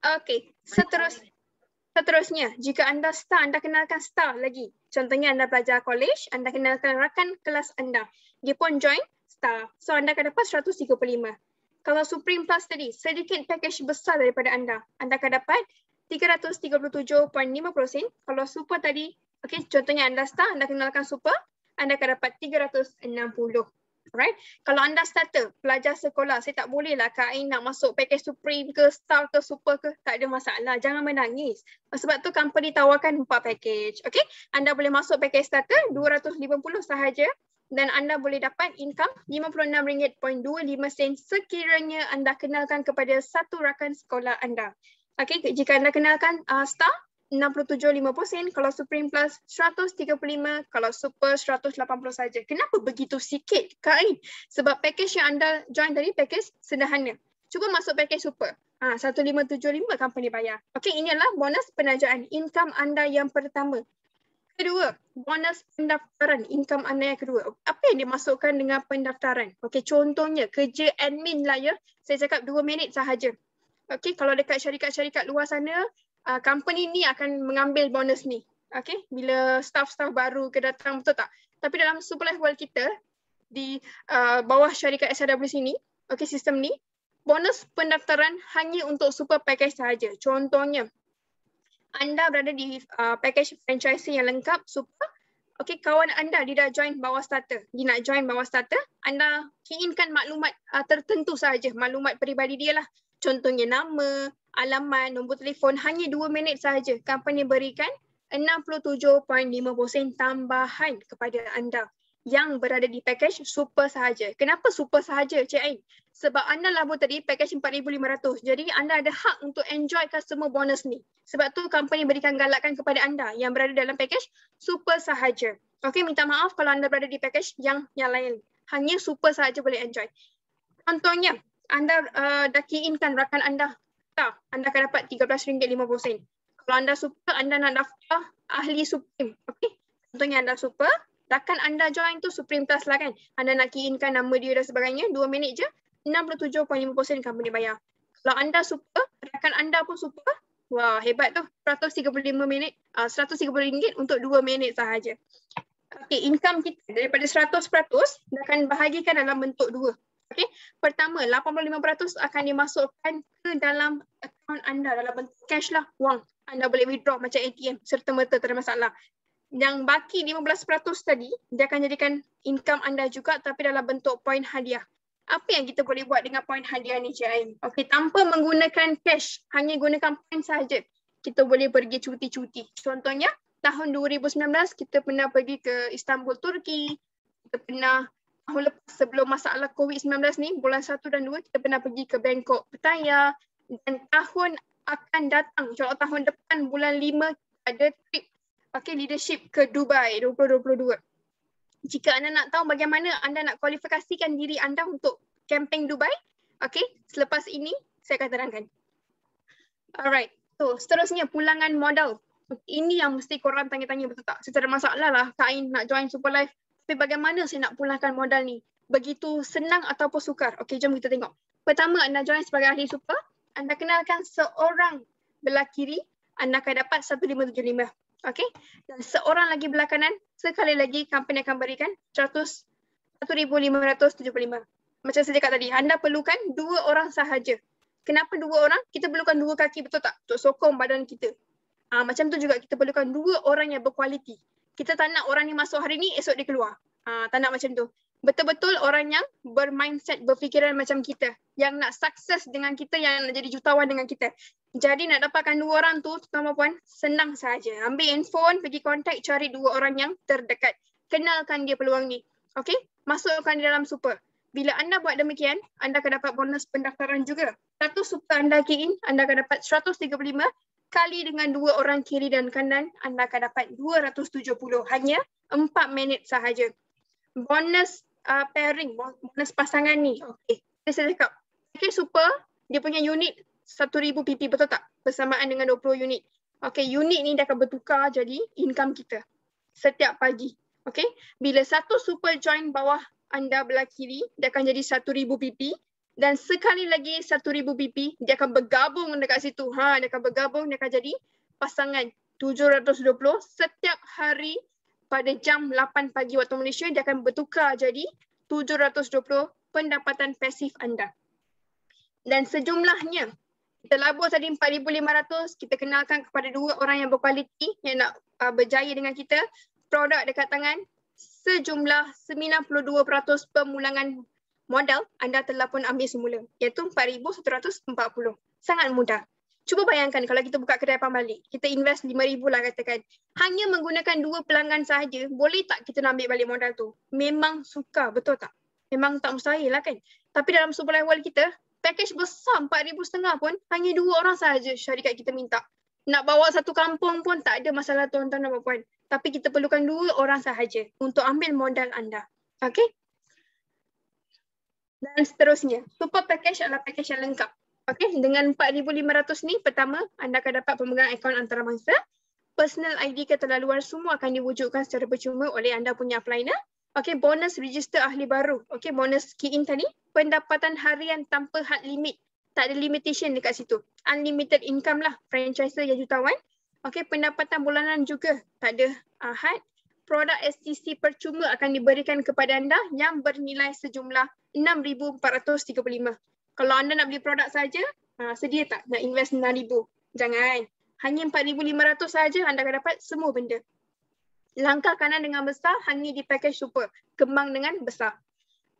Okey, seterusnya, jika anda star, anda kenalkan star lagi. Contohnya anda belajar college, anda kenalkan rakan kelas anda. Dia pun join star. So anda akan dapat 135. Kalau Supreme Plus tadi, sedikit package besar daripada anda akan dapat 337.50 sen. Kalau Super tadi, okey, contohnya anda star, anda kenalkan Super, anda akan dapat 360. Alright. Kalau anda starter, pelajar sekolah, saya tak boleh lah Kak Ain nak masuk package Supreme ke Star ke Super ke, tak ada masalah. Jangan menangis. Sebab tu company tawarkan 4 package. Okay? Anda boleh masuk package starter 250 sahaja dan anda boleh dapat income RM56.25 sekiranya anda kenalkan kepada satu rakan sekolah anda. Okay? Jika anda kenalkan Star, 67.50 sen, kalau Supreme Plus 135, kalau Super 180 saja. Kenapa begitu sikit Kak Ain? Sebab package yang anda join tadi package sederhana. Cuba masuk package Super. 1575 company bayar. Okey, ini adalah bonus penajaan income anda yang pertama. Kedua, bonus pendaftaran income anda yang kedua. Apa yang dimasukkan dengan pendaftaran? Okey, contohnya kerja admin lah ya. Saya cakap 2 minit sahaja. Okey, kalau dekat syarikat-syarikat luar sana, company ni akan mengambil bonus ni. Okay, bila staff-staff baru ke datang, betul tak? Tapi dalam Super Life World kita, di bawah syarikat SRW sini, okay, sistem ni, bonus pendaftaran hanya untuk super package sahaja. Contohnya, anda berada di package franchising yang lengkap, super, okay, kawan anda, dia dah join bawah starter. Dia nak join bawah starter, anda key in-kan maklumat tertentu sahaja, maklumat peribadi dia lah. Contohnya nama, alamat, nombor telefon, hanya 2 minit sahaja. Company berikan 67.50 sen tambahan kepada anda yang berada di package super sahaja. Kenapa super sahaja, Cik Ain? Sebab anda labur tadi package 4,500. Jadi anda ada hak untuk enjoykan semua bonus ni. Sebab tu company berikan galakan kepada anda yang berada dalam package super sahaja. Okey, minta maaf kalau anda berada di package yang lain. Hanya super sahaja boleh enjoy. Contohnya, anda dah key in-kan rakan anda. Anda akan dapat RM13.50. Kalau anda super, anda nak daftar ahli Supreme. Okay? Contohnya anda super, rakan anda join tu Supreme Plus lah kan. Anda nak key in-kan nama dia dan sebagainya, 2 minit je, 67.50 company bayar. Kalau anda super, rakan anda pun super, wah hebat tu, 135 minit, RM130 untuk 2 minit sahaja. Okay, income kita daripada 100% dia akan bahagikan dalam bentuk 2. Okay. Pertama, 85% akan dimasukkan ke dalam akaun anda dalam bentuk cash lah, wang. Anda boleh withdraw macam ATM serta-merta, tak ada masalah. Yang baki 15% tadi, dia akan jadikan income anda juga tapi dalam bentuk poin hadiah. Apa yang kita boleh buat dengan poin hadiah ni, Cik Ain? Okay, tanpa menggunakan cash, hanya gunakan poin sahaja, kita boleh pergi cuti-cuti. Contohnya, tahun 2019 kita pernah pergi ke Istanbul, Turki. Kita pernah tahun lepas sebelum masalah COVID-19 ni, bulan 1 dan 2, kita pernah pergi ke Bangkok, Pattaya. Dan tahun akan datang, insyaAllah tahun depan bulan 5, ada trip leadership ke Dubai 2022. Jika anda nak tahu bagaimana anda nak kualifikasikan diri anda untuk camping Dubai, selepas ini saya akan terangkan. Alright, so seterusnya pulangan modal. Ini yang mesti korang tanya-tanya, betul tak? Saya tak ada masalah lah Kak Ain nak join Super Life. Tapi bagaimana saya nak pulangkan modal ni? Begitu senang ataupun sukar? Okey, jom kita tengok. Pertama, anda join sebagai ahli super. Anda kenalkan seorang belah kiri, anda akan dapat 1575. Okey? Dan seorang lagi belah kanan, sekali lagi company akan berikan 1,575. Macam saya cakap tadi, anda perlukan 2 orang sahaja. Kenapa 2 orang? Kita perlukan 2 kaki, betul tak? Untuk sokong badan kita. Macam tu juga kita perlukan 2 orang yang berkualiti. Kita tak nak orang ni masuk hari ni, esok dia keluar. Tak nak macam tu. Betul-betul orang yang bermindset, berfikiran macam kita. Yang nak sukses dengan kita, yang nak jadi jutawan dengan kita. Jadi nak dapatkan 2 orang tu, tuan-tuan puan, senang saja. Ambil handphone, pergi kontak, cari 2 orang yang terdekat. Kenalkan dia peluang ni. Okey? Masukkan di dalam super. Bila anda buat demikian, anda akan dapat bonus pendaftaran juga. Satu super anda key in, anda akan dapat 135. Kali dengan 2 orang kiri dan kanan, anda akan dapat 270. Hanya 4 minit sahaja. Bonus pairing, bonus pasangan ni. Okey, saya cakap. Okay, super, dia punya unit 1,000 PP, betul tak? Bersamaan dengan 20 unit. Okey, unit ni dia akan bertukar jadi income kita. Setiap pagi. Okey, bila satu super join bawah anda belah kiri, dia akan jadi 1,000 PP. Dan sekali lagi 1,000 BP, dia akan bergabung dekat situ. Dia akan bergabung, dia akan jadi pasangan 720 setiap hari pada jam 8 pagi waktu Malaysia, dia akan bertukar jadi 720 pendapatan pasif anda. Dan sejumlahnya, kita labur tadi 4,500, kita kenalkan kepada 2 orang yang berkualiti yang nak berjaya dengan kita, produk dekat tangan, sejumlah 92% pemulangan modal anda telah pun ambil semula, iaitu 4,140. Sangat mudah. Cuba bayangkan kalau kita buka kedai pambalik, kita invest 5,000 lah katakan. Hanya menggunakan 2 pelanggan sahaja, boleh tak kita nak ambil balik modal tu? Memang sukar, betul tak? Memang tak mustahil lah kan? Tapi dalam supply wall kita, package besar 4,500 pun hanya 2 orang sahaja syarikat kita minta. Nak bawa satu kampung pun tak ada masalah tuan-tuan dan puan-puan. Tapi kita perlukan 2 orang sahaja untuk ambil modal anda. Okey? Dan seterusnya, super package adalah package yang lengkap. Okey, dengan 4,500 ni, pertama, anda akan dapat pemegang akaun antarabangsa. Personal ID keterlaluan semua akan diwujudkan secara percuma oleh anda punya upliner. Okey, bonus register ahli baru. Okey, bonus key in tadi, pendapatan harian tanpa had limit. Tak ada limitation dekat situ. Unlimited income lah, franchiser yang jutawan. Okey, pendapatan bulanan juga tak ada had. Produk STC percuma akan diberikan kepada anda yang bernilai sejumlah 6,435. Kalau anda nak beli produk saja, sedia tak nak invest 6,000? Jangan. Hanya 4,500 saja anda akan dapat semua benda. Langkah kanan dengan besar hanya di package super. Kembang dengan besar.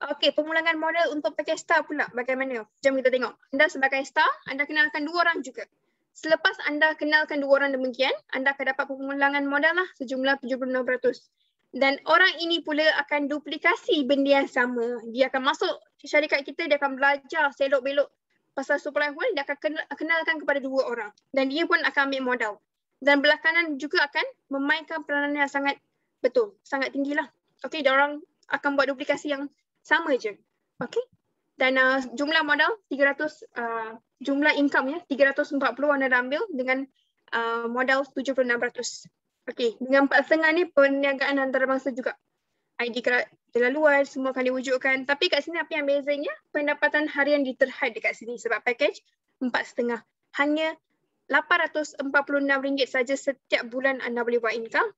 Okey, pemulangan modal untuk package star pula bagaimana? Jom kita tengok. Anda sebagai star, anda kenalkan 2 orang juga. Selepas anda kenalkan 2 orang demikian, anda akan dapat pemulangan modal lah sejumlah 76%. Dan orang ini pula akan duplikasi benda yang sama. Dia akan masuk syarikat kita, dia akan belajar selok-belok pasal supply wall, dia akan kenalkan kepada 2 orang. Dan dia pun akan ambil modal. Dan belakangan juga akan memainkan peranan yang sangat betul, sangat tinggilah. Okey, dia orang akan buat duplikasi yang sama je. Okey. Dan jumlah modal 300, jumlah income ya 340 anda dah ambil dengan modal 76%. Okey, dengan 4,5 ni perniagaan antarabangsa juga. ID keterlaluan semua akan diwujudkan. Tapi kat sini apa yang bezanya? Pendapatan harian diterhad dekat sini sebab package 4,5. Hanya RM846 saja setiap bulan anda boleh buat income.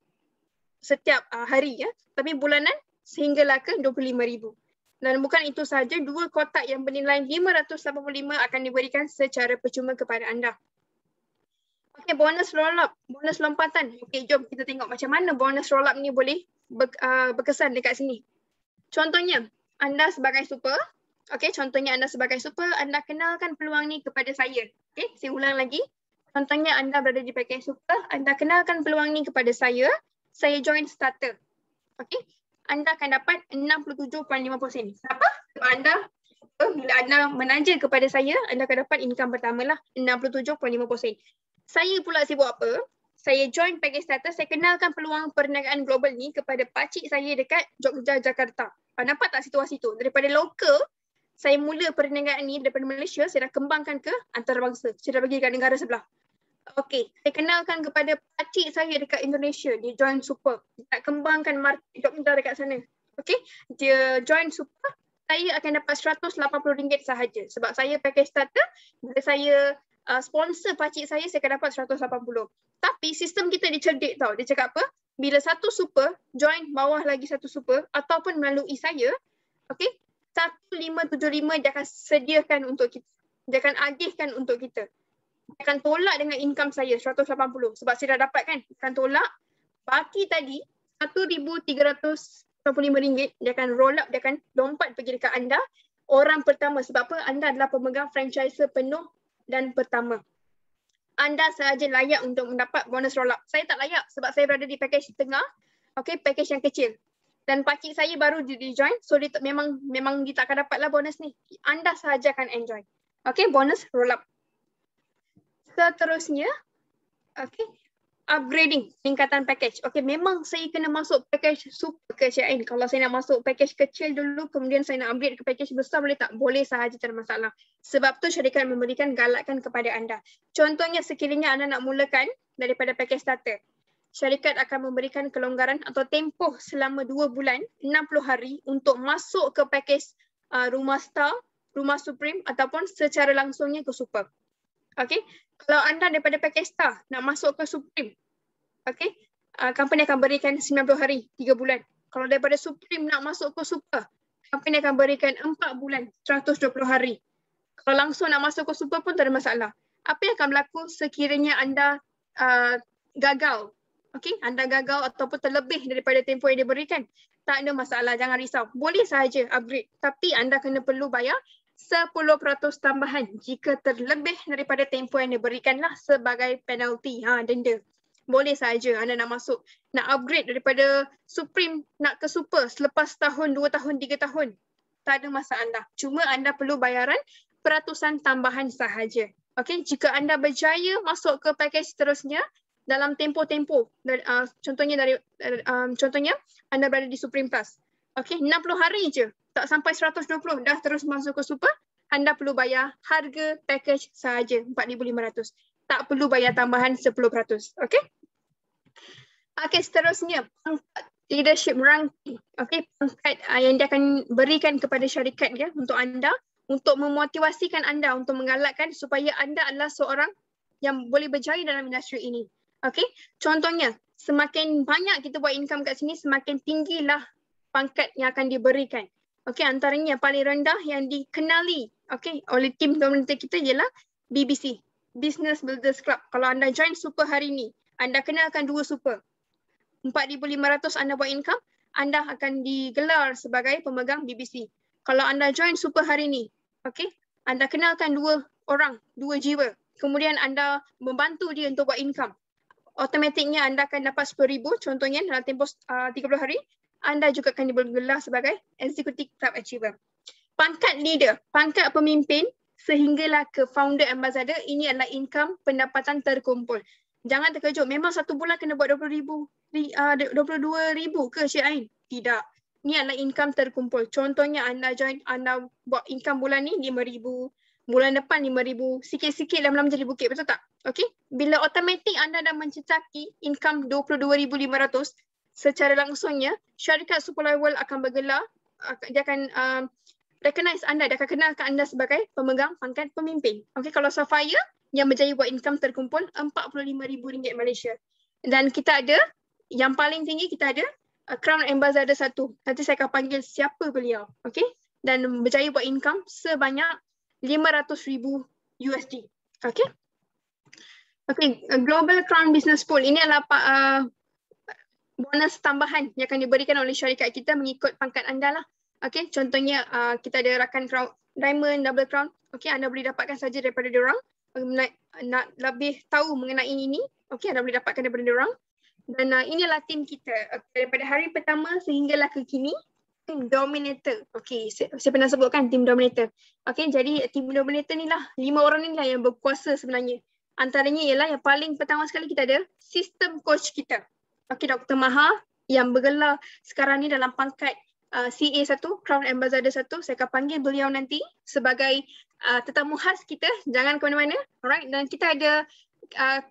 Setiap hari ya. Tapi bulanan sehinggalah ke 25,000. Dan bukan itu sahaja, 2 kotak yang bernilai 585 akan diberikan secara percuma kepada anda. Okey, bonus roll-up, bonus lompatan. Okey, jom kita tengok macam mana bonus roll-up ni boleh berkesan dekat sini. Contohnya, anda sebagai super, okey, contohnya anda sebagai super, anda kenalkan peluang ni kepada saya. Okey, saya ulang lagi. Contohnya anda berada di package super, anda kenalkan peluang ni kepada saya join starter. Okey. Anda akan dapat 67.5%. Kenapa? Sebab anda, bila anda menaja kepada saya, anda akan dapat income pertama lah, 67.5%. Saya pula sibuk apa? Saya join package starter, saya kenalkan peluang perniagaan global ni kepada pakcik saya dekat Jogja, Jakarta. Nampak tak situasi tu? Daripada lokal, saya mula perniagaan ni daripada Malaysia, saya dah kembangkan ke antarabangsa. Saya dah bagi dekat negara sebelah. Okey, saya kenalkan kepada pakcik saya dekat Indonesia, dia join super. Dia nak kembangkan market dekat sana. Okey, dia join super, saya akan dapat RM180 sahaja. Sebab saya package starter, bila saya sponsor pakcik saya akan dapat 180. Tapi sistem kita dia cerdik tau. Dia cakap apa? Bila satu super, join bawah lagi satu super, ataupun melalui saya, okey, 1575 dia akan sediakan untuk kita. Dia akan agihkan untuk kita. Dia akan tolak dengan income saya 180 sebab saya dah dapat kan, akan tolak baki tadi RM1,385, dia akan roll up, dia akan lompat pergi dekat anda orang pertama. Sebab apa? Anda adalah pemegang franchiser penuh dan pertama. Anda sahaja layak untuk mendapat bonus roll up. Saya tak layak sebab saya berada di package tengah, okey, package yang kecil. Dan pakcik saya baru di join, so dia memang dia tak akan dapat lah bonus ni. Anda sahaja akan enjoy. Okey, bonus roll up. Seterusnya, okey, upgrading, tingkatan package. Okey, memang saya kena masuk package super ke CIN. Kalau saya nak masuk package kecil dulu, kemudian saya nak upgrade ke package besar, boleh tak? Boleh sahaja, tak ada masalah. Sebab tu syarikat memberikan galakan kepada anda. Contohnya, sekiranya anda nak mulakan daripada package starter, syarikat akan memberikan kelonggaran atau tempoh selama 2 bulan, 60 hari untuk masuk ke package rumah star Rumah Supreme ataupun secara langsungnya ke Super. Okay. Kalau anda daripada package Star nak masuk ke Supreme, okay, company akan berikan 90 hari, 3 bulan. Kalau daripada Supreme nak masuk ke Super, company akan berikan 4 bulan, 120 hari. Kalau langsung nak masuk ke Super pun tak ada masalah. Apa yang akan berlaku sekiranya anda gagal? Okay, anda gagal ataupun terlebih daripada tempoh yang diberikan, tak ada masalah, jangan risau. Boleh sahaja upgrade, tapi anda kena perlu bayar 10% tambahan jika terlebih daripada tempoh yang diberikanlah sebagai penalti, denda. Boleh sahaja anda nak masuk, nak upgrade daripada Supreme nak ke Super selepas tahun, 2 tahun, 3 tahun. Tak ada masalah. Cuma anda perlu bayaran peratusan tambahan sahaja. Okay, jika anda berjaya masuk ke package seterusnya dalam tempoh-tempoh, contohnya anda berada di Supreme Plus. Okay, 60 hari je, tak sampai 120 dah terus masuk ke Super, anda perlu bayar harga package sahaja 4,500. Tak perlu bayar tambahan 10%. Okay. Okay, seterusnya pangkat leadership ranking. Okay, pangkat yang dia akan berikan kepada syarikat ya untuk anda, untuk memotivasikan anda, untuk menggalakkan supaya anda adalah seorang yang boleh berjaya dalam industri ini. Okay, contohnya semakin banyak kita buat income kat sini, semakin tinggilah pangkat yang akan diberikan. Okay, antaranya yang paling rendah yang dikenali oleh tim dominator kita ialah BBC, Business Builders Club. Kalau anda join Super hari ini, anda kenalkan 2 Super. 4,500 anda buat income, anda akan digelar sebagai pemegang BBC. Kalau anda join Super hari ini, anda kenalkan 2 orang, 2 jiwa. Kemudian anda membantu dia untuk buat income. Automatiknya anda akan dapat 10,000, contohnya dalam tempoh 30 hari, anda juga akan digelar sebagai Executive Club Achiever. Pangkat leader, pangkat pemimpin sehinggalah ke founder ambassador, ini adalah income pendapatan terkumpul. Jangan terkejut, memang satu bulan kena buat 22,000 ke Cik Ain? Tidak. Ini adalah income terkumpul. Contohnya anda buat income bulan ni 5,000, bulan depan 5,000, sikit-sikit lama-lama jadi bukit, betul tak? Okay. Bila automatik anda dah mencecaki income 22,500, secara langsungnya syarikat Superlife World akan bergelar, dia akan recognize anda, dia akan kenalkan anda sebagai pemegang pangkat pemimpin. Okay, kalau Sapphire yang berjaya buat income terkumpul RM45,000 Malaysia. Dan kita ada, yang paling tinggi kita ada Crown Ambassador 1. Nanti saya akan panggil siapa beliau. Okay? Dan berjaya buat income sebanyak $500,000 USD. Okay? Okay, Global Crown Business Pool. Ini adalah bonus tambahan yang akan diberikan oleh syarikat kita mengikut pangkat anda lah. Okay, contohnya kita ada rakan Crown Diamond, Double Crown. Okay, anda boleh dapatkan saja daripada diorang. Nak lebih tahu mengenai ini, anda boleh dapatkan daripada diorang. Dan inilah tim kita daripada hari pertama sehinggalah ke kini, tim Dominator. Saya pernah sebutkan tim Dominator. Jadi tim Dominator ni lah, 5 orang ni lah yang berkuasa sebenarnya. Antaranya ialah yang paling pertama sekali kita ada sistem coach kita. Dr. Maha yang bergelar sekarang ni dalam pangkat CA1, Crown Ambassador 1. Saya akan panggil beliau nanti sebagai tetamu khas kita. Jangan ke mana-mana. Alright. Dan kita ada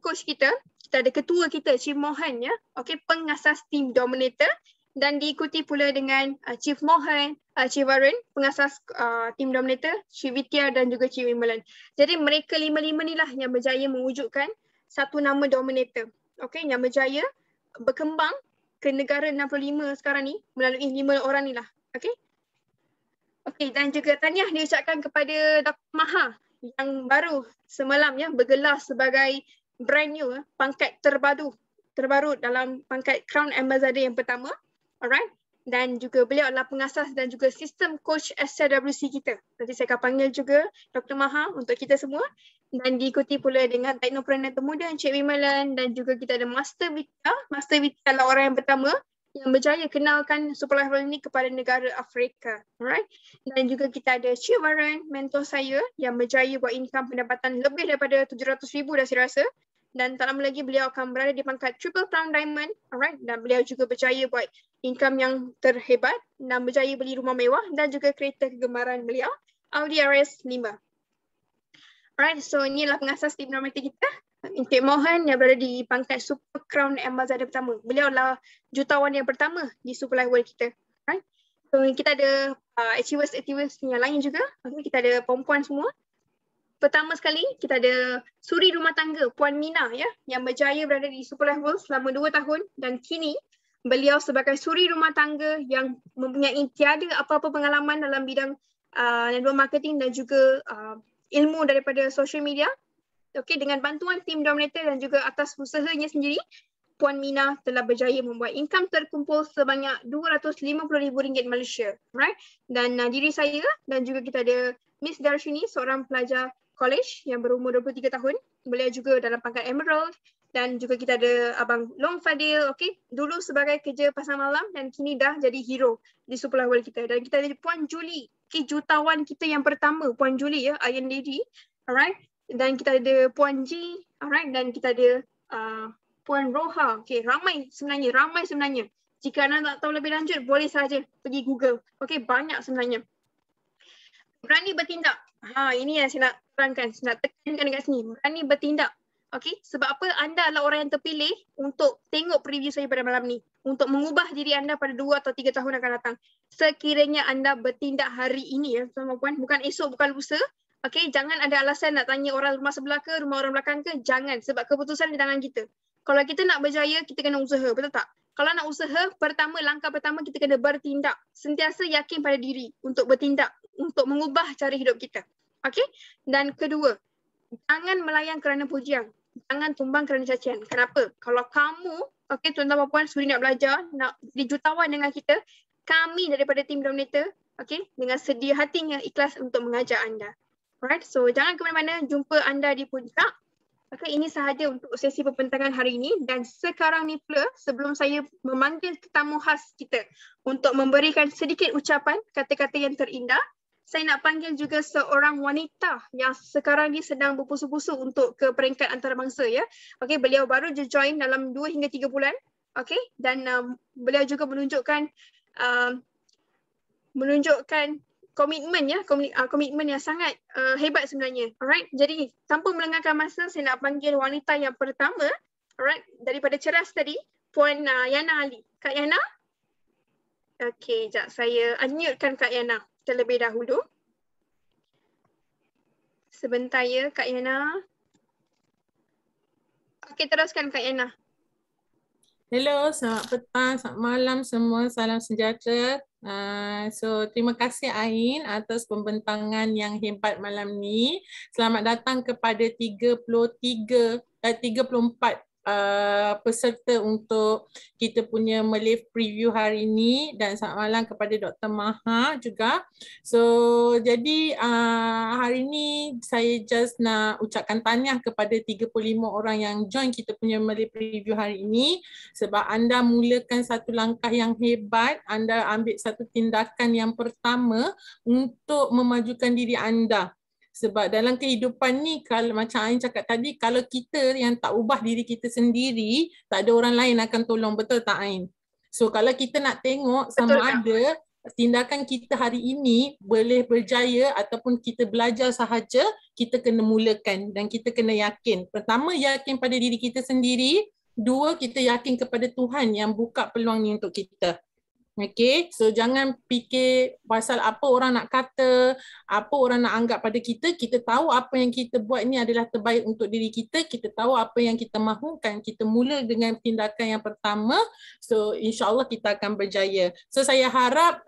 coach kita ada ketua kita, Chief Mohan ya. Pengasas tim Dominator, dan diikuti pula dengan Chief Mohan, Chief Varun, pengasas tim Dominator, Chief Vidya dan juga Chief Wimalan. Jadi mereka 5 ni lah yang berjaya mewujudkan satu nama Dominator. Yang berjaya berkembang ke negara 65 sekarang ni melalui 5 orang ni lah. Dan juga tahniah diucapkan kepada Dr. Maha yang baru semalam ya bergelar sebagai brand new, pangkat terbaru dalam pangkat Crown Ambassador yang pertama. Alright. Dan juga beliau adalah pengasas dan juga sistem coach SCWC kita. Nanti saya akan panggil juga Dr. Maha untuk kita semua. Dan diikuti pula dengan teknopreneur termuda Encik Wimalan, dan juga kita ada Master Vita. Master Vita adalah orang yang pertama yang berjaya kenalkan Superlife World ini kepada negara Afrika. Alright. Dan juga kita ada Chief Warren, mentor saya yang berjaya buat income pendapatan lebih daripada 700,000 dah saya rasa. Dan tak lama lagi beliau akan berada di pangkat Triple Crown Diamond. Alright. Dan beliau juga berjaya buat income yang terhebat dan berjaya beli rumah mewah dan juga kereta kegemaran beliau, Audi RS5. Alright, so inilah pengasas tim Dominator kita, Encik Mohan yang berada di pangkat Super Crown Ambassador pertama. Beliau adalah jutawan yang pertama di Superlife World kita. Right? So kita ada achievers yang lain juga. Okay, kita ada perempuan semua. Pertama sekali, kita ada suri rumah tangga Puan Mina ya, yang berjaya berada di super level selama 2 tahun dan kini beliau sebagai suri rumah tangga yang mempunyai tiada apa-apa pengalaman dalam bidang network marketing dan juga ilmu daripada social media. Okay, dengan bantuan tim Dominator dan juga atas usahanya sendiri, Puan Mina telah berjaya membuat income terkumpul sebanyak RM250,000 Malaysia. Right? Dan diri saya dan juga kita ada Miss Darshini, seorang pelajar college yang berumur 23 tahun. Beliau juga dalam pangkat Emerald. Dan juga kita ada Abang Long Fadil, okay, dulu sebagai kerja pasar malam dan kini dah jadi hero di super level kita. Dan kita ada Puan Julie, okay, jutawan kita yang pertama, Puan Julie ya, Iron Lady. Alright. Dan kita ada Puan G, alright, dan kita ada Puan Roha. Okay, ramai sebenarnya. Jika anda tak tahu lebih lanjut, boleh saja pergi Google. Okay, banyak sebenarnya. Berani bertindak. Ini yang saya nak terangkan, saya nak tekankan dekat sini. Berani bertindak. Okay, sebab apa? Anda adalah orang yang terpilih untuk tengok preview saya pada malam ni. Untuk mengubah diri anda pada 2 atau 3 tahun akan datang. Sekiranya anda bertindak hari ini ya, tuan-tuan puan, bukan esok, bukan lusa. Okay, jangan ada alasan nak tanya orang rumah sebelah ke, rumah orang belakang ke. Jangan, sebab keputusan di tangan kita. Kalau kita nak berjaya, kita kena usaha, betul tak? Kalau nak usaha, langkah pertama kita kena bertindak. Sentiasa yakin pada diri untuk bertindak, untuk mengubah cara hidup kita. Okay? Dan kedua, jangan melayan kerana pujian. Jangan tumbang kerana cacian. Kenapa? Kalau kamu, okay, tuan-tuan dan puan, sudi nak belajar, nak jadi jutawan dengan kita, kami daripada tim Dominator, okay, dengan sedia hatinya ikhlas untuk mengajar anda. Alright, so jangan ke mana-mana, jumpa anda di puncak. Okay, ini sahaja untuk sesi pembentangan hari ini dan sekarang ni pula sebelum saya memanggil tetamu khas kita untuk memberikan sedikit ucapan kata-kata yang terindah, saya nak panggil juga seorang wanita yang sekarang ni sedang berpusu-pusu untuk ke peringkat antarabangsa ya. Okay, beliau baru je join dalam 2 hingga 3 bulan. Okay, dan beliau juga menunjukkan komitmen ya, komitmen yang sangat hebat sebenarnya. Alright, jadi tanpa melengahkan masa, saya nak panggil wanita yang pertama, alright, daripada Ceras tadi, Puan Yana Ali. Kak Yana? Okey, jap saya unmute-kan Kak Yana terlebih dahulu. Sebentar ya Kak Yana. Okey, teruskan Kak Yana. Hello, selamat petang, selamat malam semua, salam sejahtera. So terima kasih Ain atas pembentangan yang hebat malam ni. Selamat datang kepada 34 peserta untuk kita punya Malay preview hari ini dan selamat malam kepada Dr. Maha juga. So jadi hari ini saya just nak ucapkan tahniah kepada 35 orang yang join kita punya Malay preview hari ini sebab anda mulakan satu langkah yang hebat, anda ambil satu tindakan yang pertama untuk memajukan diri anda. Sebab dalam kehidupan ni, kalau macam Ain cakap tadi, kalau kita yang tak ubah diri kita sendiri, tak ada orang lain akan tolong. Betul tak Ain? So kalau kita nak tengok sama ada tindakan kita hari ini boleh berjaya ataupun kita belajar sahaja, kita kena mulakan dan kita kena yakin. Pertama, yakin pada diri kita sendiri. Dua, kita yakin kepada Tuhan yang buka peluang ni untuk kita. Okay, so jangan fikir pasal apa orang nak kata, apa orang nak anggap pada kita. Kita tahu apa yang kita buat ni adalah terbaik untuk diri kita. Kita tahu apa yang kita mahukan. Kita mula dengan tindakan yang pertama. So insyaAllah kita akan berjaya. So saya harap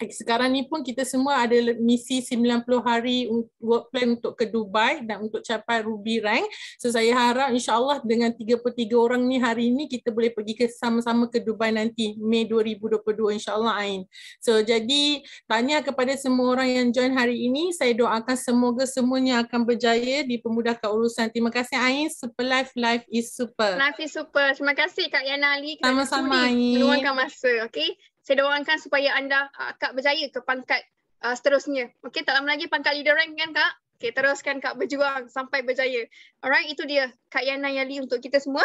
sekarang ni pun kita semua ada misi 90 hari work plan untuk ke Dubai dan untuk capai Ruby Rank. So saya harap insyaAllah dengan 33 orang ni hari ni kita boleh pergi ke sama-sama ke Dubai nanti Mei 2022 insyaAllah Ain. So jadi tanya kepada semua orang yang join hari ini, saya doakan semoga semuanya akan berjaya dipermudahkan urusan. Terima kasih Ain. Super life is super. Life is super. Terima kasih Kak Yana Ali kerana sama-sama sudi meluangkan masa. Okay. Saya doakan supaya anda Kak berjaya ke pangkat seterusnya. Okey, tak lama lagi pangkat leader rank kan Kak? Okey, teruskan Kak berjuang sampai berjaya. Alright, itu dia Kak Yana Yali untuk kita semua.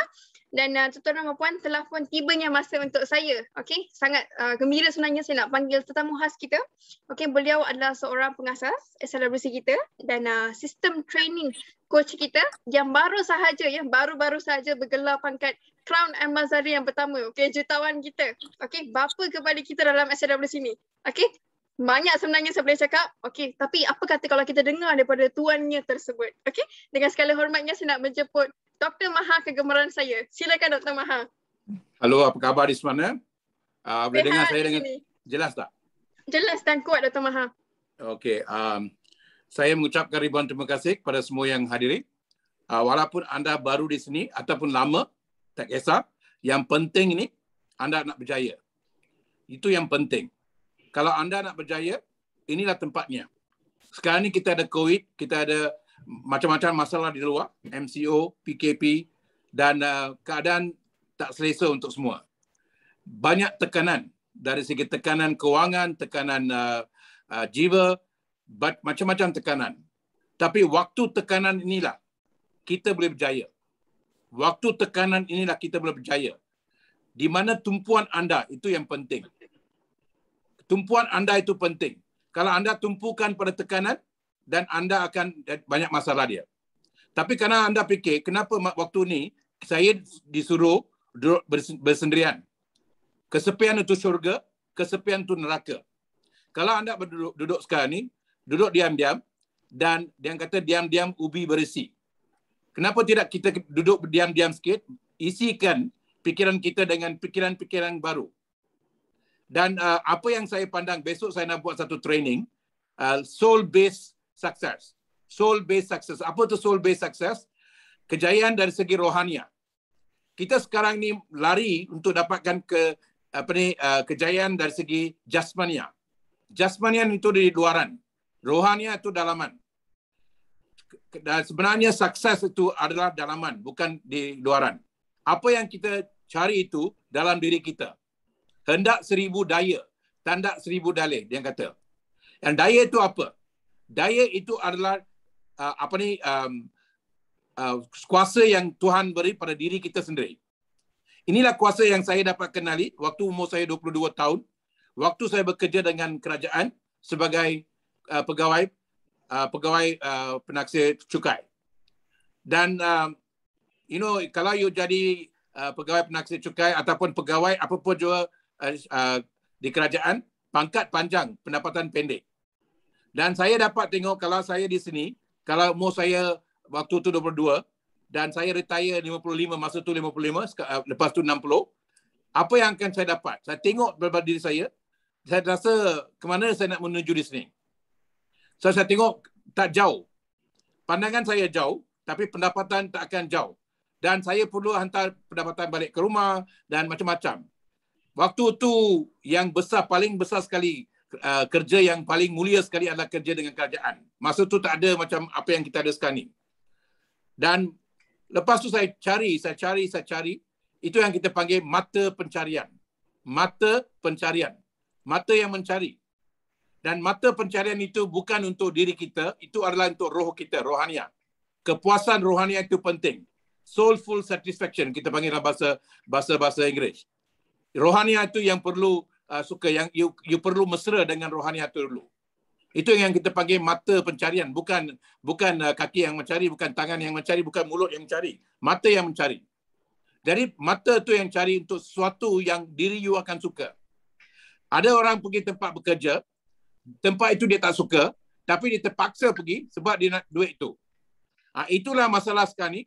Dan tuan-tuan dan puan, telah pun tibanya masa untuk saya. Okey, sangat gembira sebenarnya saya nak panggil tetamu khas kita. Okey, beliau adalah seorang pengasas Accelerasi kita dan sistem training coach kita yang baru sahaja bergelar pangkat Crown Amazari yang pertama, okey, jutawan kita. Okey, bapa kepada kita dalam SLW sini. Okey, banyak sebenarnya saya boleh cakap. Okey, tapi apa kata kalau kita dengar daripada tuannya tersebut? Okey, dengan segala hormatnya saya nak menjemput Dr. Maha kegemaran saya. Silakan Dr. Maha. Halo, apa khabar di sana? Boleh dengar saya di dengan sini. jelas tak? Jelas dan kuat Dr. Maha. Okey, saya mengucapkan ribuan terima kasih kepada semua yang hadiri. Walaupun anda baru di sini ataupun lama, tak kisah. Yang penting ini, anda nak berjaya. Itu yang penting. Kalau anda nak berjaya, inilah tempatnya. Sekarang ni kita ada COVID, kita ada macam-macam masalah di luar, MCO, PKP, dan keadaan tak selesa untuk semua. Banyak tekanan, dari segi tekanan kewangan, tekanan jiwa, macam-macam tekanan. Tapi waktu tekanan inilah, kita boleh berjaya. Waktu tekanan inilah kita boleh berjaya. Di mana tumpuan anda, itu yang penting. Tumpuan anda itu penting. Kalau anda tumpukan pada tekanan, dan anda akan banyak masalah dia. Tapi karena anda fikir, kenapa waktu ni saya disuruh duduk bersendirian. Kesepian itu syurga, kesepian itu neraka. Kalau anda duduk sekarang ni, duduk diam-diam, dan dia kata diam-diam ubi berisi. Kenapa tidak kita duduk diam-diam sikit, isikan pikiran kita dengan pikiran-pikiran baru. Dan apa yang saya pandang, besok saya nak buat satu training, soul-based success. Soul-based success. Apa itu soul-based success? Kejayaan dari segi rohania. Kita sekarang ni lari untuk dapatkan kejayaan dari segi jasmania. Jasmania itu di luaran. Rohania itu dalaman. Dan sebenarnya sukses itu adalah dalaman, bukan di luaran. Apa yang kita cari itu dalam diri kita. Hendak 1000 daya, tandak 1000 dalih, dia kata. Dan daya itu apa? Daya itu adalah kuasa yang Tuhan beri pada diri kita sendiri. Inilah kuasa yang saya dapat kenali waktu umur saya 22 tahun. Waktu saya bekerja dengan kerajaan sebagai pegawai penaksir cukai. Dan kalau you jadi pegawai penaksir cukai ataupun pegawai apa-apa juga di kerajaan, pangkat panjang, pendapatan pendek. Dan saya dapat tengok kalau saya di sini, kalau umur saya waktu tu 22 dan saya retire 55, masa tu 55, lepas tu 60, apa yang akan saya dapat? Saya tengok beberapa diri saya rasa ke mana saya nak menuju di sini. So, saya tengok tak jauh. Pandangan saya jauh, tapi pendapatan tak akan jauh. Dan saya perlu hantar pendapatan balik ke rumah dan macam-macam. Waktu tu yang besar, paling besar sekali, kerja yang paling mulia sekali adalah kerja dengan kerajaan. Masa tu tak ada macam apa yang kita ada sekarang ni. Dan lepas tu saya cari. Itu yang kita panggil mata pencarian. Mata pencarian. Mata yang mencari. Dan mata pencarian itu bukan untuk diri kita, itu adalah untuk roh kita, rohania. Kepuasan rohania itu penting. Soulful satisfaction, kita panggil dalam bahasa Inggeris. Rohania itu yang perlu yang you perlu mesra dengan rohania itu dulu. Itu yang kita panggil mata pencarian, bukan kaki yang mencari, bukan tangan yang mencari, bukan mulut yang mencari, mata yang mencari. Jadi mata itu yang cari untuk sesuatu yang diri you akan suka. Ada orang pergi tempat bekerja, tempat itu dia tak suka, tapi dia terpaksa pergi sebab dia nak duit itu. Itulah masalah sekarang ni.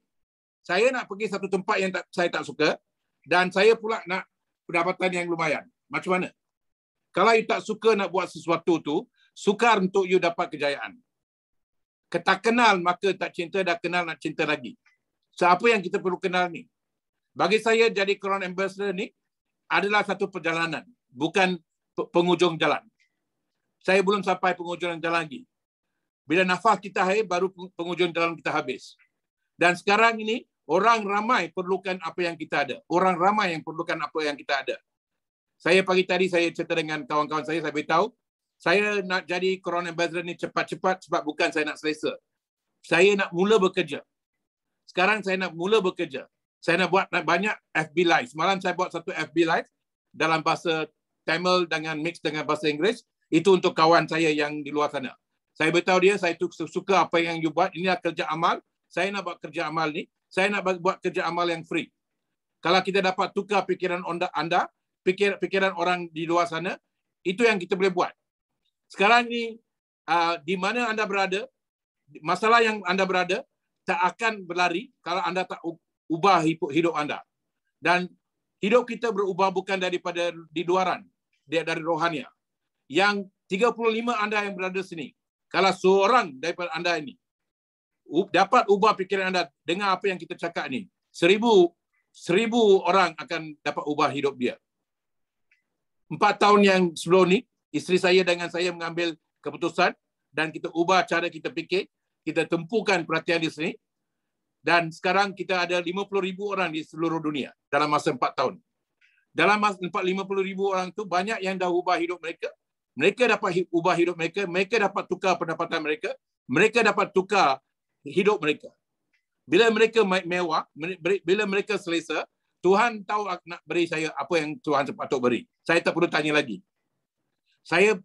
Saya nak pergi satu tempat yang saya tak suka dan saya pula nak pendapatan yang lumayan. Macam mana? Kalau you tak suka nak buat sesuatu tu, sukar untuk you dapat kejayaan. Tak kenal maka tak cinta, dah kenal nak cinta lagi. So, apa yang kita perlu kenal ni? Bagi saya jadi Crown Ambassador ni adalah satu perjalanan, bukan penghujung jalan. Saya belum sampai penghujung jalan lagi. Bila nafas kita habis, baru penghujung jalan kita habis. Dan sekarang ini, orang ramai perlukan apa yang kita ada. Orang ramai yang perlukan apa yang kita ada. Saya pagi tadi, saya cerita dengan kawan-kawan saya beritahu, saya nak jadi Crown Ambassador ni cepat-cepat sebab bukan saya nak selesa. Saya nak mula bekerja. Sekarang saya nak mula bekerja. Saya nak buat banyak FB Live. Semalam saya buat satu FB Live dalam bahasa Tamil dengan mix dengan bahasa Inggeris. Itu untuk kawan saya yang di luar sana. Saya beritahu dia, saya suka apa yang you buat. Ini adalah kerja amal. Saya nak buat kerja amal ni. Saya nak buat kerja amal yang free. Kalau kita dapat tukar pikiran anda, pikiran orang di luar sana, itu yang kita boleh buat. Sekarang ni, di mana anda berada, masalah yang anda berada, tak akan berlari kalau anda tak ubah hidup anda. Dan hidup kita berubah bukan daripada di luaran, dia dari rohania. Yang 35 anda yang berada sini, kalau seorang daripada anda ini dapat ubah pikiran anda dengan apa yang kita cakap ni, 1000 orang akan dapat ubah hidup dia. 4 tahun yang sebelum ni, isteri saya dengan saya mengambil keputusan dan kita ubah cara kita fikir, kita tempuhkan perhatian di sini, dan sekarang kita ada 50,000 orang di seluruh dunia dalam masa 4 tahun. Dalam masa 50,000 orang tu banyak yang dah ubah hidup mereka. Mereka dapat ubah hidup mereka, mereka dapat tukar pendapatan mereka, mereka dapat tukar hidup mereka. Bila mereka mewah, bila mereka selesa, Tuhan tahu nak beri saya apa yang Tuhan sepatut beri. Saya tak perlu tanya lagi.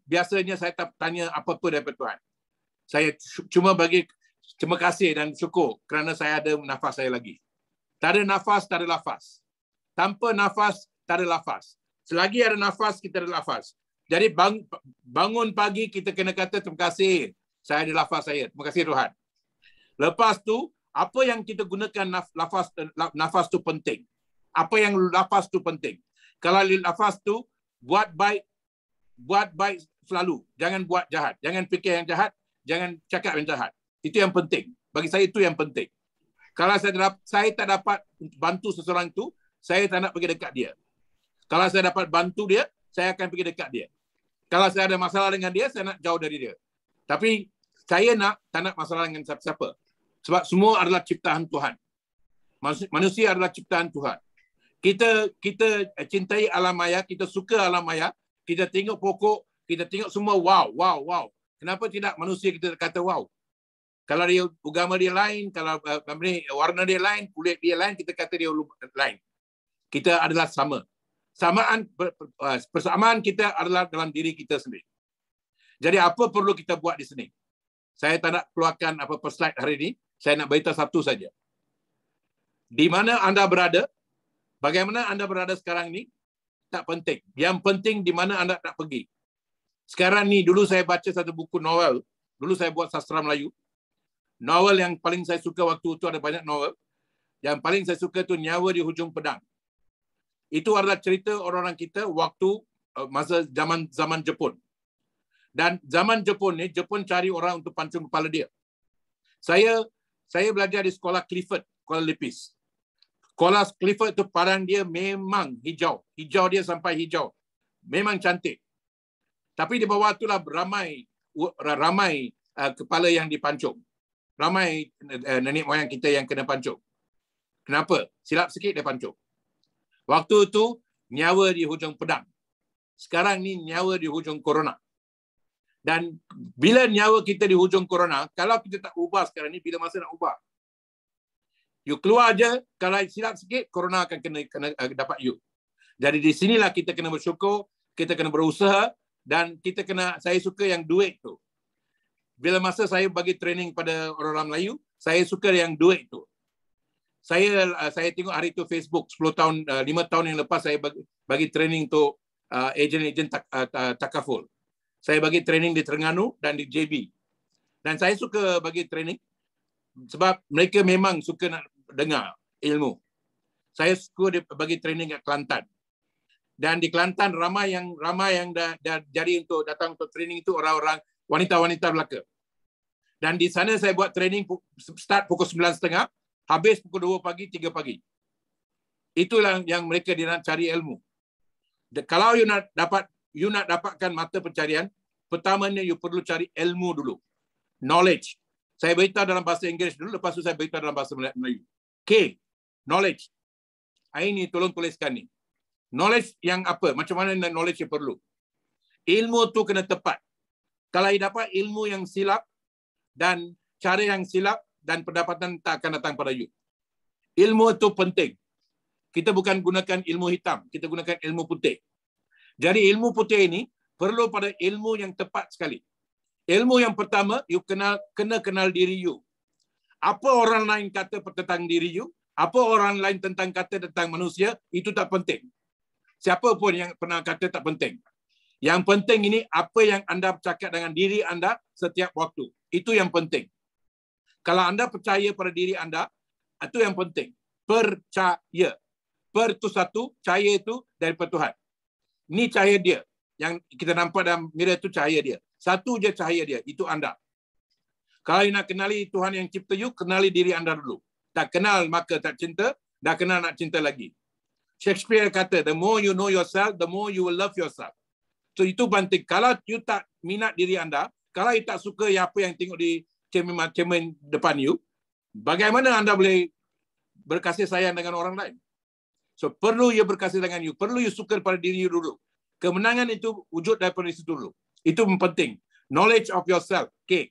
Biasanya saya tak tanya apa-apa daripada Tuhan. Saya cuma bagi terima kasih dan syukur kerana saya ada nafas saya lagi. Tak ada nafas, tak ada lafaz. Tanpa nafas, tak ada lafaz. Selagi ada nafas, kita ada lafaz. Jadi bangun pagi kita kena kata terima kasih. Saya ada lafaz saya. Terima kasih Tuhan. Lepas tu, apa yang kita gunakan nafas tu penting. Apa yang lafaz tu penting. Kalau lafaz tu buat baik selalu. Jangan buat jahat. Jangan fikir yang jahat. Jangan cakap yang jahat. Itu yang penting. Bagi saya itu yang penting. Kalau saya tak dapat bantu seseorang tu, saya tak nak pergi dekat dia. Kalau saya dapat bantu dia, saya akan pergi dekat dia. Kalau saya ada masalah dengan dia, saya nak jauh dari dia. Tapi saya tak nak masalah dengan siapa-siapa. Sebab semua adalah ciptaan Tuhan. Manusia adalah ciptaan Tuhan. Kita cintai alam maya, kita suka alam maya, kita tengok pokok, kita tengok semua wow. Kenapa tidak manusia kita kata wow? Kalau dia agama dia lain, kalau warna dia lain, kulit dia lain, kita kata dia lain. Kita adalah sama. Persamaan kita adalah dalam diri kita sendiri. Jadi apa perlu kita buat di sini? Saya tak nak keluarkan apa-apa slide hari ini. Saya nak beritahu satu saja. Di mana anda berada, bagaimana anda berada sekarang ni, tak penting. Yang penting di mana anda nak pergi. Sekarang ni, dulu saya baca satu buku novel. Dulu saya buat sastra Melayu. Novel yang paling saya suka waktu itu, ada banyak novel. Yang paling saya suka itu Nyawa di Hujung Pedang. Itu adalah cerita orang-orang kita waktu masa zaman Jepun. Dan zaman Jepun ni, Jepun cari orang untuk pancung kepala dia. Saya belajar di sekolah Clifford, Kuala Lipis. Sekolah Clifford itu padang dia memang hijau. Hijau dia sampai hijau. Memang cantik. Tapi di bawah itulah ramai kepala yang dipancung. Ramai nenek moyang kita yang kena pancung. Kenapa? Silap sikit dia pancung. Waktu itu, nyawa di hujung pedang. Sekarang ni nyawa di hujung corona. Dan bila nyawa kita di hujung corona, kalau kita tak ubah sekarang ni, bila masa nak ubah? You keluar aja, kalau silap sikit, corona akan kena dapat you. Jadi di sinilah kita kena bersyukur, kita kena berusaha, dan saya suka yang duit tu. Bila masa saya bagi training pada orang-orang Melayu, saya suka yang duit tu. Saya tengok hari itu Facebook 5 tahun yang lepas saya bagi training untuk ejen-ejen takaful. Saya bagi training di Terengganu dan di JB. Dan saya suka bagi training sebab mereka memang suka nak dengar ilmu. Saya suka bagi training kat Kelantan. Dan di Kelantan ramai yang dah jadi untuk datang untuk training itu orang-orang wanita-wanita belaka. Dan di sana saya buat training start pukul 9.30, habis pukul 2 pagi, 3 pagi. Itulah yang mereka dia nak cari ilmu. Kalau you nak dapatkan mata pencarian, pertamanya you perlu cari ilmu dulu. Knowledge. Saya beritahu dalam bahasa Inggeris dulu, lepas tu saya beritahu dalam bahasa Melayu. K. Knowledge. Ini tolong tuliskan ni. Knowledge yang apa? Macam mana knowledge yang perlu? Ilmu tu kena tepat. Kalau you dapat ilmu yang silap dan cara yang silap dan pendapatan tak akan datang pada you. Ilmu itu penting. Kita bukan gunakan ilmu hitam, kita gunakan ilmu putih. Jadi ilmu putih ini perlu pada ilmu yang tepat sekali. Ilmu yang pertama, you kena kenal diri you. Apa orang lain kata tentang diri you, Apa orang lain tentang kata tentang manusia, itu tak penting. Siapa pun yang pernah kata tak penting. Yang penting ini apa yang anda bercakap dengan diri anda setiap waktu. Itu yang penting. Kalau anda percaya pada diri anda, itu yang penting. Percaya. Per itu satu, cahaya itu daripada Tuhan. Ini cahaya dia. Yang kita nampak dalam mirror itu cahaya dia. Satu je cahaya dia, itu anda. Kalau nak kenali Tuhan yang cipta you, kenali diri anda dulu. Tak kenal maka tak cinta, dah kenal nak cinta lagi. Shakespeare kata, the more you know yourself, the more you will love yourself. So itu penting. Kalau you tak minat diri anda, kalau you tak suka apa yang tengok di cermin depan you, bagaimana anda boleh berkasih sayang dengan orang lain? So perlu you berkasih dengan you, perlu you suka pada diri you dulu. Kemenangan itu wujud daripada situ dulu. Itu penting. Knowledge of yourself. Okay.